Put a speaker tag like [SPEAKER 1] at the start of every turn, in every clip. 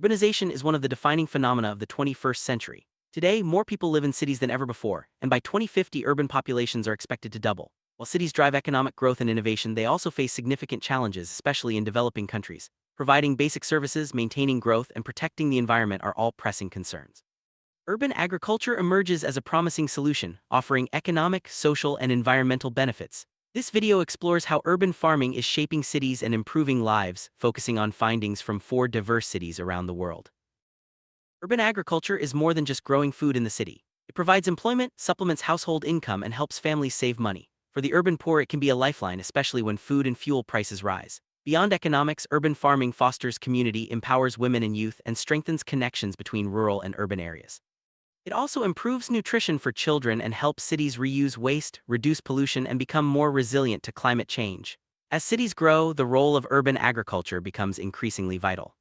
[SPEAKER 1] Urbanization is one of the defining phenomena of the 21st century. Today, more people live in cities than ever before, and by 2050, urban populations are expected to double. While cities drive economic growth and innovation, they also face significant challenges, especially in developing countries. Providing basic services, maintaining growth, and protecting the environment are all pressing concerns. Urban agriculture emerges as a promising solution, offering economic, social, and environmental benefits. This video explores how urban farming is shaping cities and improving lives, focusing on findings from 4 diverse cities around the world. Urban agriculture is more than just growing food in the city. It provides employment, supplements household income, and helps families save money. For the urban poor, it can be a lifeline, especially when food and fuel prices rise. Beyond economics, urban farming fosters community, empowers women and youth, and strengthens connections between rural and urban areas. It also improves nutrition for children and helps cities reuse waste, reduce pollution, and become more resilient to climate change. As cities grow, the role of urban agriculture becomes increasingly vital.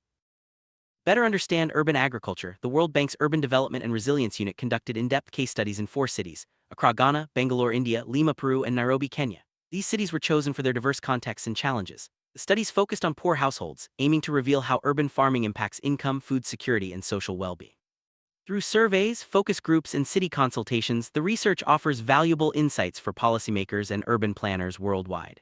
[SPEAKER 1] Better understand urban agriculture, the World Bank's Urban Development and Resilience Unit conducted in-depth case studies in 4 cities: Accra, Ghana; Bangalore, India; Lima, Peru; and Nairobi, Kenya. These cities were chosen for their diverse contexts and challenges. The studies focused on poor households, aiming to reveal how urban farming impacts income, food security, and social well-being. Through surveys, focus groups, and city consultations, the research offers valuable insights for policymakers and urban planners worldwide.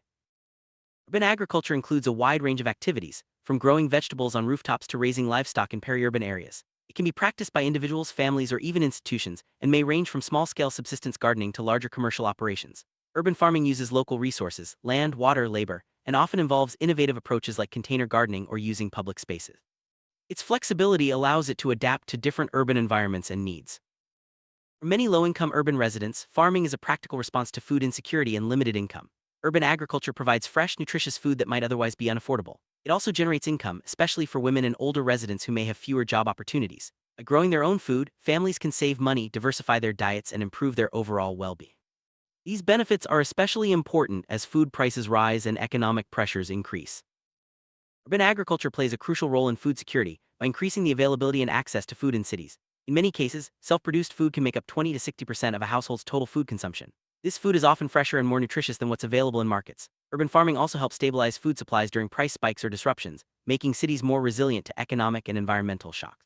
[SPEAKER 1] Urban agriculture includes a wide range of activities, from growing vegetables on rooftops to raising livestock in peri-urban areas. It can be practiced by individuals, families, or even institutions, and may range from small-scale subsistence gardening to larger commercial operations. Urban farming uses local resources, land, water, labor, and often involves innovative approaches like container gardening or using public spaces. Its flexibility allows it to adapt to different urban environments and needs. For many low-income urban residents, farming is a practical response to food insecurity and limited income. Urban agriculture provides fresh, nutritious food that might otherwise be unaffordable. It also generates income, especially for women and older residents who may have fewer job opportunities. By growing their own food, families can save money, diversify their diets, and improve their overall well-being. These benefits are especially important as food prices rise and economic pressures increase. Urban agriculture plays a crucial role in food security by increasing the availability and access to food in cities. In many cases, self-produced food can make up 20 to 60% of a household's total food consumption. This food is often fresher and more nutritious than what's available in markets. Urban farming also helps stabilize food supplies during price spikes or disruptions, making cities more resilient to economic and environmental shocks.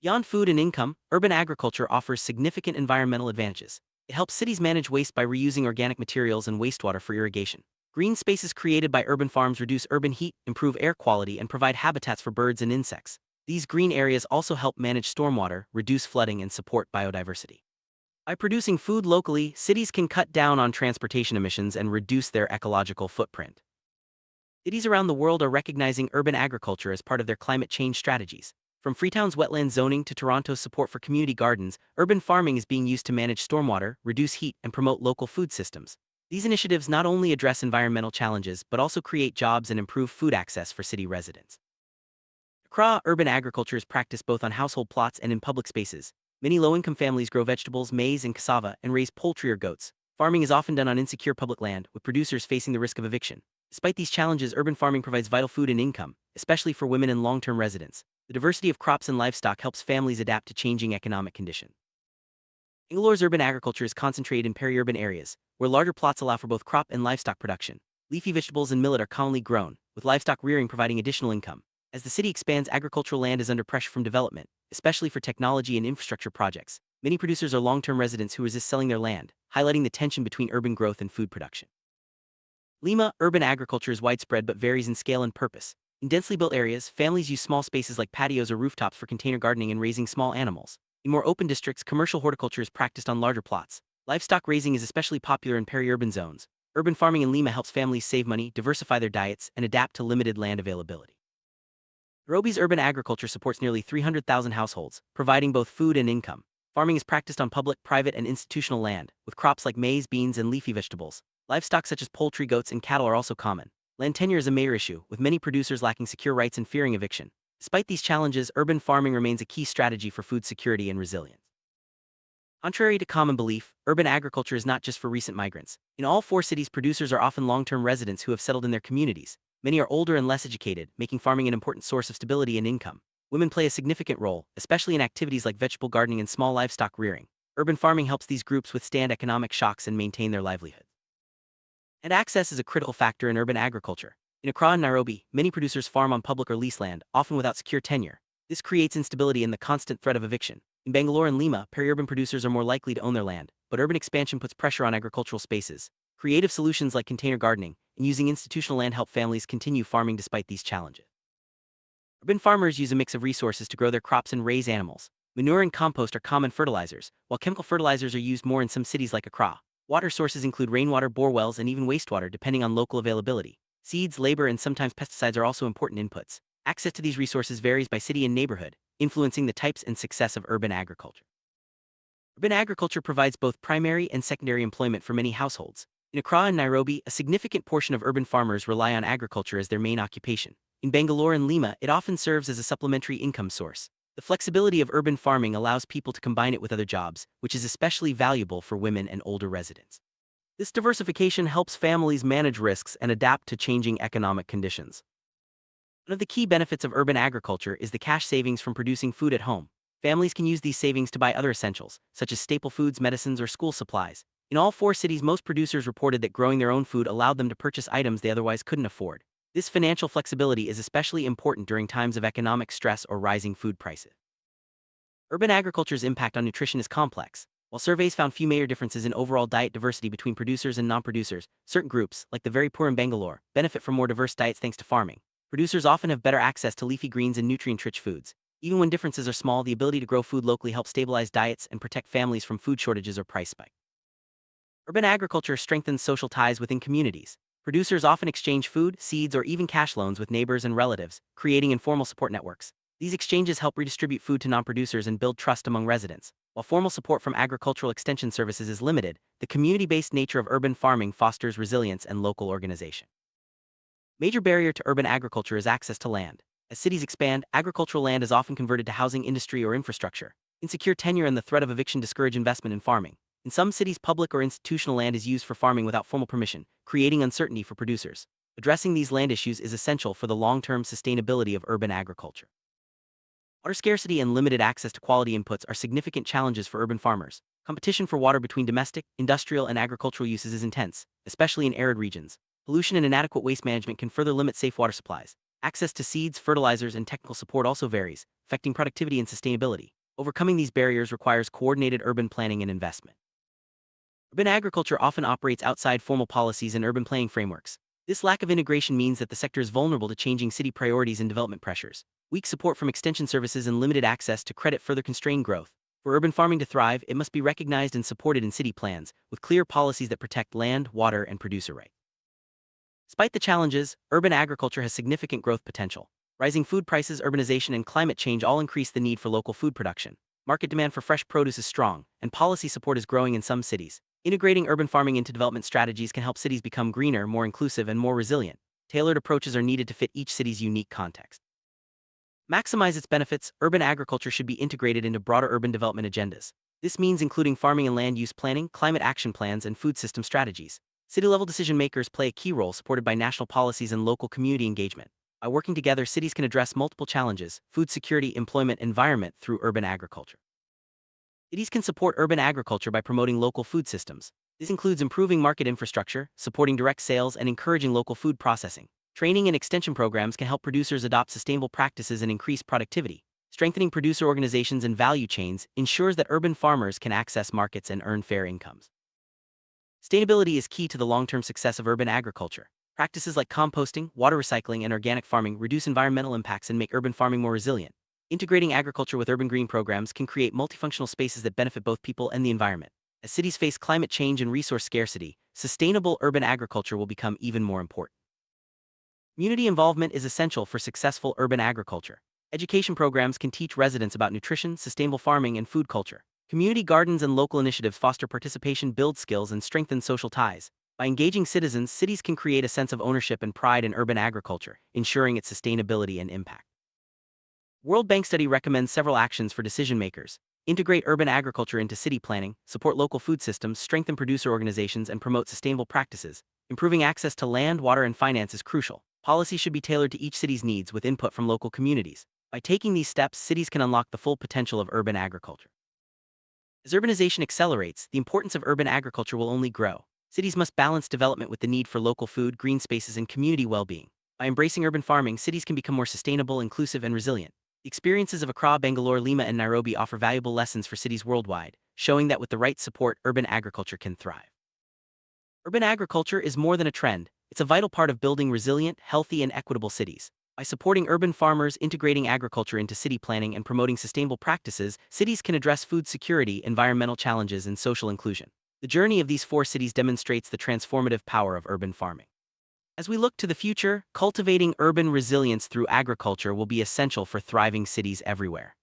[SPEAKER 1] Beyond food and income, urban agriculture offers significant environmental advantages. It helps cities manage waste by reusing organic materials and wastewater for irrigation. Green spaces created by urban farms reduce urban heat, improve air quality, and provide habitats for birds and insects. These green areas also help manage stormwater, reduce flooding, and support biodiversity. By producing food locally, cities can cut down on transportation emissions and reduce their ecological footprint. Cities around the world are recognizing urban agriculture as part of their climate change strategies. From Freetown's wetland zoning to Toronto's support for community gardens, urban farming is being used to manage stormwater, reduce heat, and promote local food systems. These initiatives not only address environmental challenges but also create jobs and improve food access for city residents. Accra, urban agriculture is practiced both on household plots and in public spaces. Many low-income families grow vegetables, maize, and cassava, and raise poultry or goats. Farming is often done on insecure public land, with producers facing the risk of eviction. Despite these challenges, urban farming provides vital food and income, especially for women and long-term residents. The diversity of crops and livestock helps families adapt to changing economic conditions. Bangalore's urban agriculture is concentrated in peri-urban areas, where larger plots allow for both crop and livestock production. Leafy vegetables and millet are commonly grown, with livestock rearing providing additional income. As the city expands, agricultural land is under pressure from development, especially for technology and infrastructure projects. Many producers are long-term residents who resist selling their land, highlighting the tension between urban growth and food production. Lima, urban agriculture is widespread but varies in scale and purpose. In densely built areas, families use small spaces like patios or rooftops for container gardening and raising small animals. In more open districts, commercial horticulture is practiced on larger plots. Livestock raising is especially popular in peri-urban zones. Urban farming in Lima helps families save money, diversify their diets, and adapt to limited land availability. Nairobi's urban agriculture supports nearly 300,000 households, providing both food and income. Farming is practiced on public, private, and institutional land, with crops like maize, beans, and leafy vegetables. Livestock such as poultry, goats, and cattle are also common. Land tenure is a major issue, with many producers lacking secure rights and fearing eviction. Despite these challenges, urban farming remains a key strategy for food security and resilience. Contrary to common belief, urban agriculture is not just for recent migrants. In all 4 cities, producers are often long-term residents who have settled in their communities. Many are older and less educated, making farming an important source of stability and income. Women play a significant role, especially in activities like vegetable gardening and small livestock rearing. Urban farming helps these groups withstand economic shocks and maintain their livelihood. And access is a critical factor in urban agriculture. In Accra and Nairobi, many producers farm on public or leased land, often without secure tenure. This creates instability and the constant threat of eviction. In Bangalore and Lima, peri-urban producers are more likely to own their land, but urban expansion puts pressure on agricultural spaces. Creative solutions like container gardening and using institutional land help families continue farming despite these challenges. Urban farmers use a mix of resources to grow their crops and raise animals. Manure and compost are common fertilizers, while chemical fertilizers are used more in some cities like Accra. Water sources include rainwater, bore wells, and even wastewater depending on local availability. Seeds, labor, and sometimes pesticides are also important inputs. Access to these resources varies by city and neighborhood, influencing the types and success of urban agriculture. Urban agriculture provides both primary and secondary employment for many households. In Accra and Nairobi, a significant portion of urban farmers rely on agriculture as their main occupation. In Bangalore and Lima, it often serves as a supplementary income source. The flexibility of urban farming allows people to combine it with other jobs, which is especially valuable for women and older residents. This diversification helps families manage risks and adapt to changing economic conditions. One of the key benefits of urban agriculture is the cash savings from producing food at home. Families can use these savings to buy other essentials, such as staple foods, medicines, or school supplies. In all four cities, most producers reported that growing their own food allowed them to purchase items they otherwise couldn't afford. This financial flexibility is especially important during times of economic stress or rising food prices. Urban agriculture's impact on nutrition is complex. While surveys found few major differences in overall diet diversity between producers and non-producers, certain groups, like the very poor in Bangalore, benefit from more diverse diets thanks to farming. Producers often have better access to leafy greens and nutrient-rich foods. Even when differences are small, the ability to grow food locally helps stabilize diets and protect families from food shortages or price spikes. Urban agriculture strengthens social ties within communities. Producers often exchange food, seeds, or even cash loans with neighbors and relatives, creating informal support networks. These exchanges help redistribute food to non-producers and build trust among residents. While formal support from agricultural extension services is limited, the community-based nature of urban farming fosters resilience and local organization. Major barrier to urban agriculture is access to land. As cities expand, agricultural land is often converted to housing, industry, or infrastructure. Insecure tenure and the threat of eviction discourage investment in farming. In some cities, public or institutional land is used for farming without formal permission, creating uncertainty for producers. Addressing these land issues is essential for the long-term sustainability of urban agriculture. Water scarcity and limited access to quality inputs are significant challenges for urban farmers. Competition for water between domestic, industrial, and agricultural uses is intense, especially in arid regions. Pollution and inadequate waste management can further limit safe water supplies. Access to seeds, fertilizers, and technical support also varies, affecting productivity and sustainability. Overcoming these barriers requires coordinated urban planning and investment. Urban agriculture often operates outside formal policies and urban planning frameworks. This lack of integration means that the sector is vulnerable to changing city priorities and development pressures. Weak support from extension services and limited access to credit further constrain growth. For urban farming to thrive, it must be recognized and supported in city plans, with clear policies that protect land, water, and producer rights. Despite the challenges, urban agriculture has significant growth potential. Rising food prices, urbanization, and climate change all increase the need for local food production. Market demand for fresh produce is strong, and policy support is growing in some cities. Integrating urban farming into development strategies can help cities become greener, more inclusive, and more resilient. Tailored approaches are needed to fit each city's unique context. Maximize its benefits, urban agriculture should be integrated into broader urban development agendas. This means including farming and land use planning, climate action plans, and food system strategies. City-level decision-makers play a key role, supported by national policies and local community engagement. By working together, cities can address multiple challenges: food security, employment, environment, through urban agriculture. Cities can support urban agriculture by promoting local food systems. This includes improving market infrastructure, supporting direct sales, and encouraging local food processing. Training and extension programs can help producers adopt sustainable practices and increase productivity. Strengthening producer organizations and value chains ensures that urban farmers can access markets and earn fair incomes. Sustainability is key to the long-term success of urban agriculture. Practices like composting, water recycling, and organic farming reduce environmental impacts and make urban farming more resilient. Integrating agriculture with urban green programs can create multifunctional spaces that benefit both people and the environment. As cities face climate change and resource scarcity, sustainable urban agriculture will become even more important. Community involvement is essential for successful urban agriculture. Education programs can teach residents about nutrition, sustainable farming, and food culture. Community gardens and local initiatives foster participation, build skills, and strengthen social ties. By engaging citizens, cities can create a sense of ownership and pride in urban agriculture, ensuring its sustainability and impact. World Bank study recommends several actions for decision makers. Integrate urban agriculture into city planning, support local food systems, strengthen producer organizations, and promote sustainable practices. Improving access to land, water, and finance is crucial. Policy should be tailored to each city's needs with input from local communities. By taking these steps, cities can unlock the full potential of urban agriculture. As urbanization accelerates, the importance of urban agriculture will only grow. Cities must balance development with the need for local food, green spaces, and community well-being. By embracing urban farming, cities can become more sustainable, inclusive, and resilient. The experiences of Accra, Bangalore, Lima, and Nairobi offer valuable lessons for cities worldwide, showing that with the right support, urban agriculture can thrive. Urban agriculture is more than a trend, it's a vital part of building resilient, healthy, and equitable cities. By supporting urban farmers, integrating agriculture into city planning, and promoting sustainable practices, cities can address food security, environmental challenges, and social inclusion. The journey of these four cities demonstrates the transformative power of urban farming. As we look to the future, cultivating urban resilience through agriculture will be essential for thriving cities everywhere.